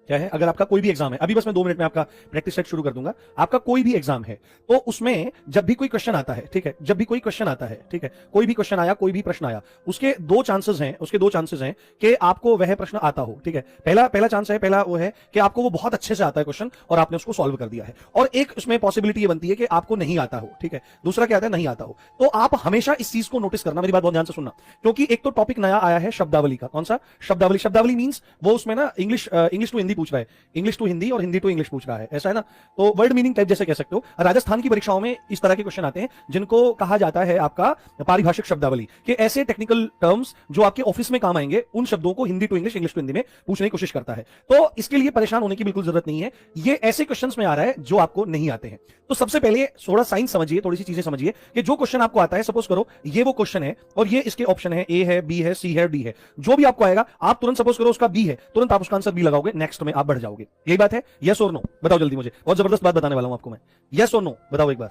क्या है, अगर आपका कोई भी एग्जाम है, अभी बस मैं 2 मिनट में आपका प्रैक्टिस सेट शुरू कर दूंगा। आपका कोई भी एग्जाम है तो उसमें जब भी कोई क्वेश्चन आता है, ठीक है, जब भी कोई क्वेश्चन आता है, ठीक है, कोई भी क्वेश्चन आया, कोई भी प्रश्न आया, उसके दो चांसेस हैं कि आपको वह प्रश्न आता हो, ठीक है। पहला चांस है, पहला वो है कि आपको वो बहुत अच्छे से आता है क्वेश्चन और आपने उसको सॉल्व कर दिया है, और एक उसमें पॉसिबिलिटी ये बनती है कि आपको नहीं आता हो, ठीक है। दूसरा क्या आता है, नहीं आता हो। तो आप हमेशा इस चीज को नोटिस करना, मेरी बात बहुत ध्यान से सुनना, क्योंकि एक तो टॉपिक नया आया है शब्दावली का। कौन सा? शब्दावली। शब्दावली मींस वो उसमें ना इंग्लिश टू हिंदी पूछ रहा है, इंग्लिश टू हिंदी और हिंदी टू इंग्लिश पूछ रहा है, ऐसा है ना। तो वर्ड मीनिंग टाइप जैसे कह सकते हो। राजस्थान की परीक्षाओं में इस तरह के क्वेश्चन आते हैं जिनको कहा जाता है आपका पारिभाषिक शब्दावली, कि ऐसे टेक्निकल टर्म्स जो आपके ऑफिस में काम आएंगे, उन शब्दों को Hindi to English, English to Hindi में पूछने की कोशिश करता है। तो इसके लिए परेशान होने की बिल्कुल जरूरत नहीं है, ये ऐसे क्वेश्चंस में आ रहा है जो आपको नहीं आते हैं। तो सबसे पहले थोड़ा साइंस समझिए, थोड़ी सी चीजें समझिए कि जो क्वेश्चन आपको आता है, सपोज करो ये वो क्वेश्चन है और ये इसके ऑप्शन है, ए है, बी है, सी है, डी है, जो भी आपको आएगा आप तुरंत सपोज करो उसका बी है, तुरंत आप उसका आंसर बी लगाओगे, नेक्स्ट में आप बढ़ जाओगे। यही बात है, यस और नो? बताओ जल्दी, मुझे बहुत जबरदस्त बात बताने वाला हूं आपको मैं। यस और नो बताओ एक बार,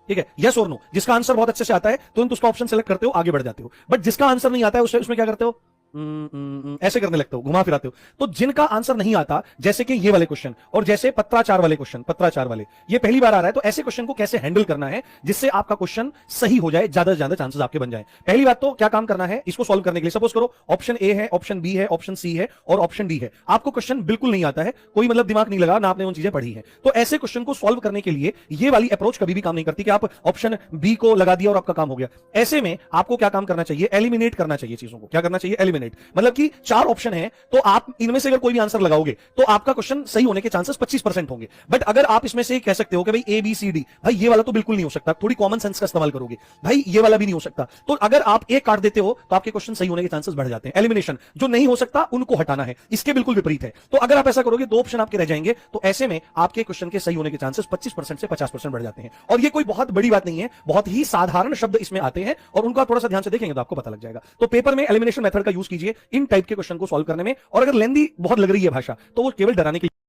ठीक है। यस और नो, जिसका आंसर बहुत अच्छे से आता है तुरंत उसका ऑप्शन सेलेक्ट करते हो, आगे बढ़ जाते हो। बट जिसका आंसर नहीं आता है उसमें क्या करते हो? ऐसे करने लगते हो, घुमा फिराते हो। तो जिनका आंसर नहीं आता, जैसे कि ये वाले क्वेश्चन और जैसे पत्राचार वाले क्वेश्चन, पत्राचार वाले ये पहली बार आ रहा है, तो ऐसे क्वेश्चन को कैसे हैंडल करना है जिससे आपका क्वेश्चन सही हो जाए, ज्यादा से ज्यादा चांसेस आपके बन जाए। पहली बात तो क्या काम करना है इसको सॉल्व करने के लिए, सपोज करो ऑप्शन ए है, ऑप्शन बी है, ऑप्शन सी है और ऑप्शन डी है। आपको क्वेश्चन बिल्कुल नहीं आता है, कोई मतलब दिमाग नहीं लगा ना, आपने उन चीजें पढ़ी है। तो ऐसे क्वेश्चन को सॉल्व करने के लिए ये वाली अप्रोच कभी भी काम नहीं करती कि आप ऑप्शन बी को लगा दिया और आपका काम हो गया। ऐसे में आपको क्या काम करना चाहिए? एलिमिनेट करना चाहिए चीजों को। क्या करना चाहिए? एलिमिनेट। मतलब कि 4 ऑप्शन है तो आप इनमें से अगर कोई भी आंसर लगाओगे तो आपका क्वेश्चन सही होने के चांसेस 25% होंगे। बट अगर आप इसमें से कह सकते हो कि भाई ए बी सी डी, भाई ये वाला तो बिल्कुल नहीं हो सकता, थोड़ी कॉमन सेंस का इस्तेमाल करोगे, भाई ये वाला भी नहीं हो सकता, तो अगर आप एक काट देते हो तो आपके क्वेश्चन सही होने के चांसेस बढ़ जाते हैं। एलिमिनेशन, जो नहीं हो सकता उनको हटाना है, इसके बिल्कुल विपरीत है। तो अगर आप ऐसा करोगे 2 ऑप्शन आपके रह जाएंगे, तो ऐसे में आपके क्वेश्चन के सही होने के चांसेस 25% से 50% बढ़ जाते हैं। और ये कोई बहुत बड़ी बात नहीं है, बहुत ही साधारण शब्द इसमें आते हैं और उनका थोड़ा सा ध्यान से देखेंगे तो आपको पता लग जाएगा। तो पेपर में एलिमिनेशन मेथड का यूज कीजिए इन टाइप के क्वेश्चन को सॉल्व करने में। और अगर लेंदी बहुत लग रही है भाषा तो वो केवल डराने के लिए